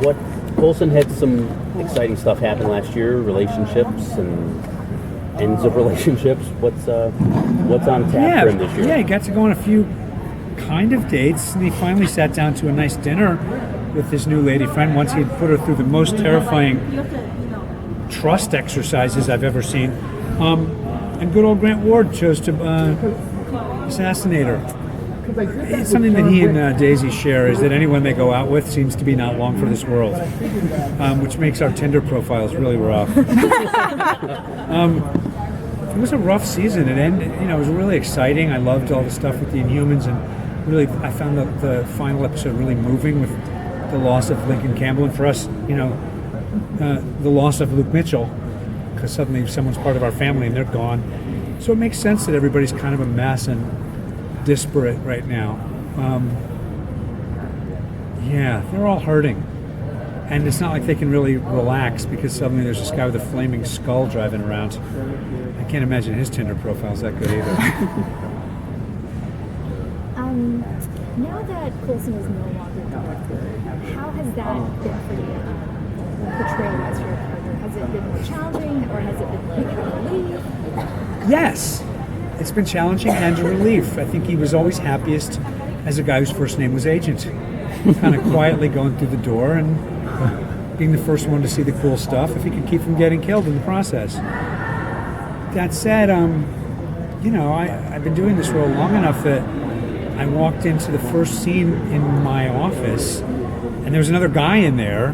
what Coulson had some exciting stuff happen last year, relationships and ends of relationships. What's on tap for him this year? Yeah, he got to go on a few kind of dates, and he finally sat down to a nice dinner with his new lady friend once he had put her through the most terrifying trust exercises I've ever seen. And good old Grant Ward chose to assassinate her. It's something that he and Daisy share is that anyone they go out with seems to be not long for this world, which makes our Tinder profiles really rough. It was a rough season. It ended, it was really exciting. I loved all the stuff with the Inhumans, and really, I found the final episode really moving with the loss of Lincoln Campbell, and for us, the loss of Luke Mitchell, because suddenly someone's part of our family and they're gone. So it makes sense that everybody's kind of a mess and disparate right now. They're all hurting. And it's not like they can really relax because suddenly there's this guy with a flaming skull driving around. I can't imagine his Tinder profile's that good either. Now that Coulson is no longer director, how has that been for you, portrayal-wise for your character? Has it been more challenging, or has it been like a relief? Yes, it's been challenging and a relief. I think he was always happiest as a guy whose first name was Agent, kind of quietly going through the door and being the first one to see the cool stuff if he could keep from getting killed in the process. That said, I've been doing this role long enough that I walked into the first scene in my office and there was another guy in there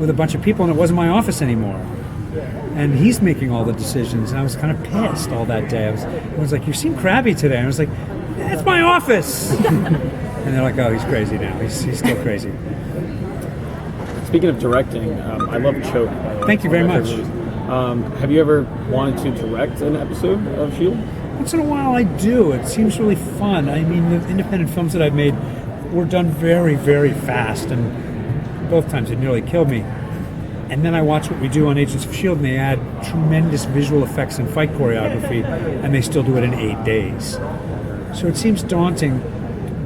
with a bunch of people, and it wasn't my office anymore. And he's making all the decisions, and I was kind of pissed all that day. I was like, "You seem crabby today." And I was like, "It's my office." And they're like, "Oh, he's crazy now. He's still crazy." Speaking of directing, I love Choke. Thank you very much. Have you ever wanted to direct an episode of S.H.I.E.L.D.? Once in a while I do. It seems really fun. I mean, the independent films that I've made were done very, very fast, and both times it nearly killed me. And then I watch what we do on Agents of S.H.I.E.L.D., and they add tremendous visual effects and fight choreography, and they still do it in 8 days. So it seems daunting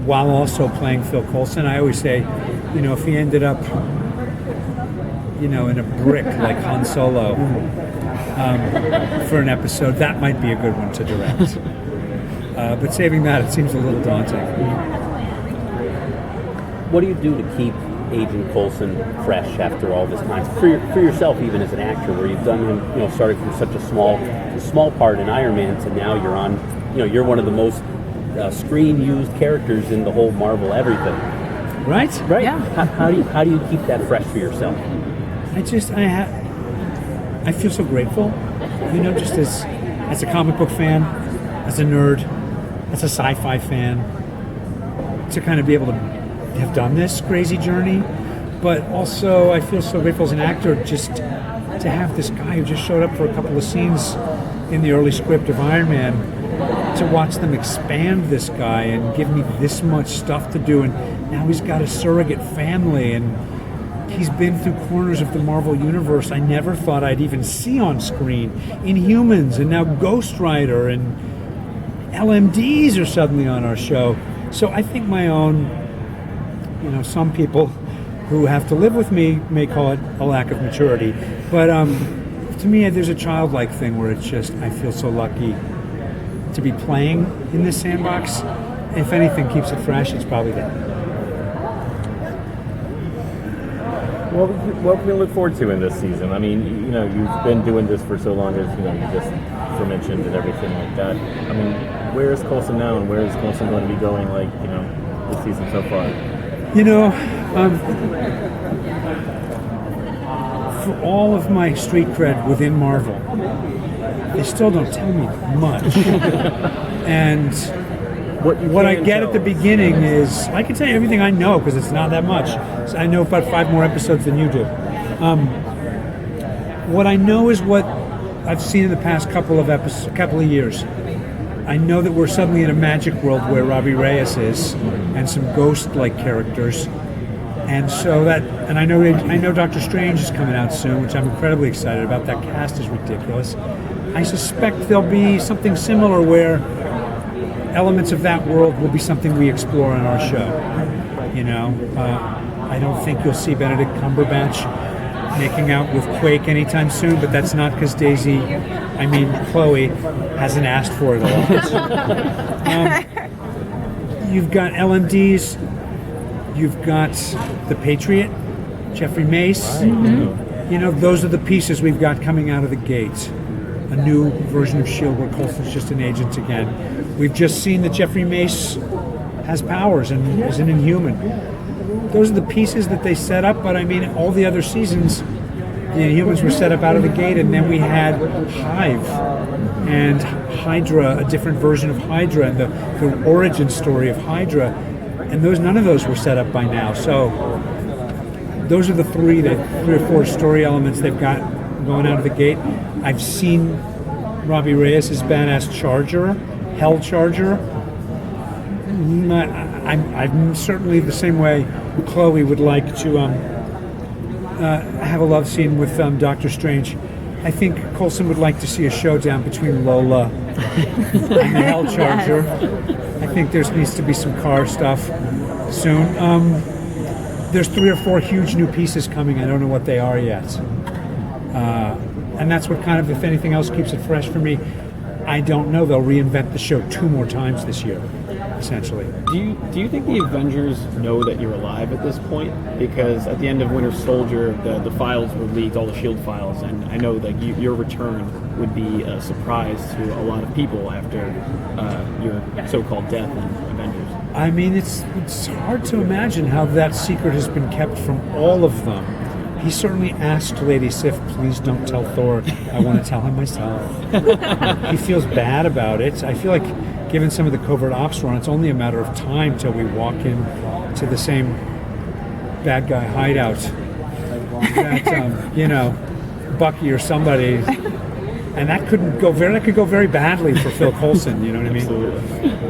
while also playing Phil Coulson. I always say, if he ended up, in a brick like Han Solo for an episode, that might be a good one to direct. But saving that, it seems a little daunting. What do you do to keep Agent Coulson fresh after all this time? For yourself, even as an actor, where you've done him, started from such a small part in Iron Man to now you're on, you're one of the most screen-used characters in the whole Marvel everything. Right? Yeah. How do you keep that fresh for yourself? I feel so grateful, just as a comic book fan, as a nerd, as a sci-fi fan, to kind of be able to have done this crazy journey. But also I feel so grateful as an actor just to have this guy who just showed up for a couple of scenes in the early script of Iron Man, to watch them expand this guy and give me this much stuff to do, and now he's got a surrogate family, and he's been through corners of the Marvel Universe I never thought I'd even see on screen. Inhumans, and now Ghost Rider, and LMDs are suddenly on our show. So I think my own, some people who have to live with me may call it a lack of maturity. But to me, there's a childlike thing where it's just, I feel so lucky to be playing in this sandbox. If anything keeps it fresh, it's probably that. What can we look forward to in this season? I mean, you've been doing this for so long, as you just mentioned and everything like that. I mean, where is Coulson now, and where is Coulson going to be going, this season so far? For all of my street cred within Marvel, they still don't tell me much. And what I get at the beginning is, I can tell you everything I know because it's not that much. So I know about 5 more episodes than you do. What I know is what I've seen in the past couple of years. I know that we're suddenly in a magic world where Robbie Reyes is, and some ghost-like characters. And so and I know Doctor Strange is coming out soon, which I'm incredibly excited about. That cast is ridiculous. I suspect there'll be something similar where elements of that world will be something we explore on our show. I don't think you'll see Benedict Cumberbatch making out with Quake anytime soon, but that's not because Chloe hasn't asked for it a lot. You've got LMDs, you've got the Patriot, Jeffrey Mace. You know, those are the pieces we've got coming out of the gate. A new version of S.H.I.E.L.D. where Coulson's just an agent again. We've just seen that Jeffrey Mace has powers and is an Inhuman. Those are the pieces that they set up, but I mean, all the other seasons, the Inhumans were set up out of the gate, and then we had Hive and Hydra, a different version of Hydra, and the origin story of Hydra, and none of those were set up by now. So those are the three or four story elements they've got going out of the gate. I've seen Robbie Reyes' badass Charger, Hell Charger. I'm certainly the same way Chloe would like to have a love scene with Doctor Strange. I think Coulson would like to see a showdown between Lola and the Hell Charger. I think there needs to be some car stuff soon. There's 3 or 4 huge new pieces coming. I don't know what they are yet. And that's what kind of, if anything else, keeps it fresh for me. I don't know. They'll reinvent the show 2 more times this year, essentially. Do you think the Avengers know that you're alive at this point? Because at the end of Winter Soldier, the files were leaked, all the S.H.I.E.L.D. files, and I know that your return would be a surprise to a lot of people after your so-called death in Avengers. I mean, it's hard to imagine how that secret has been kept from all of them. He certainly asked Lady Sif, please don't tell Thor. I want to tell him myself. He feels bad about it. I feel like, given some of the covert ops run, it's only a matter of time till we walk in to the same bad guy hideout that, Bucky or somebody. And that could go very badly for Phil Coulson, you know what I mean? Absolutely.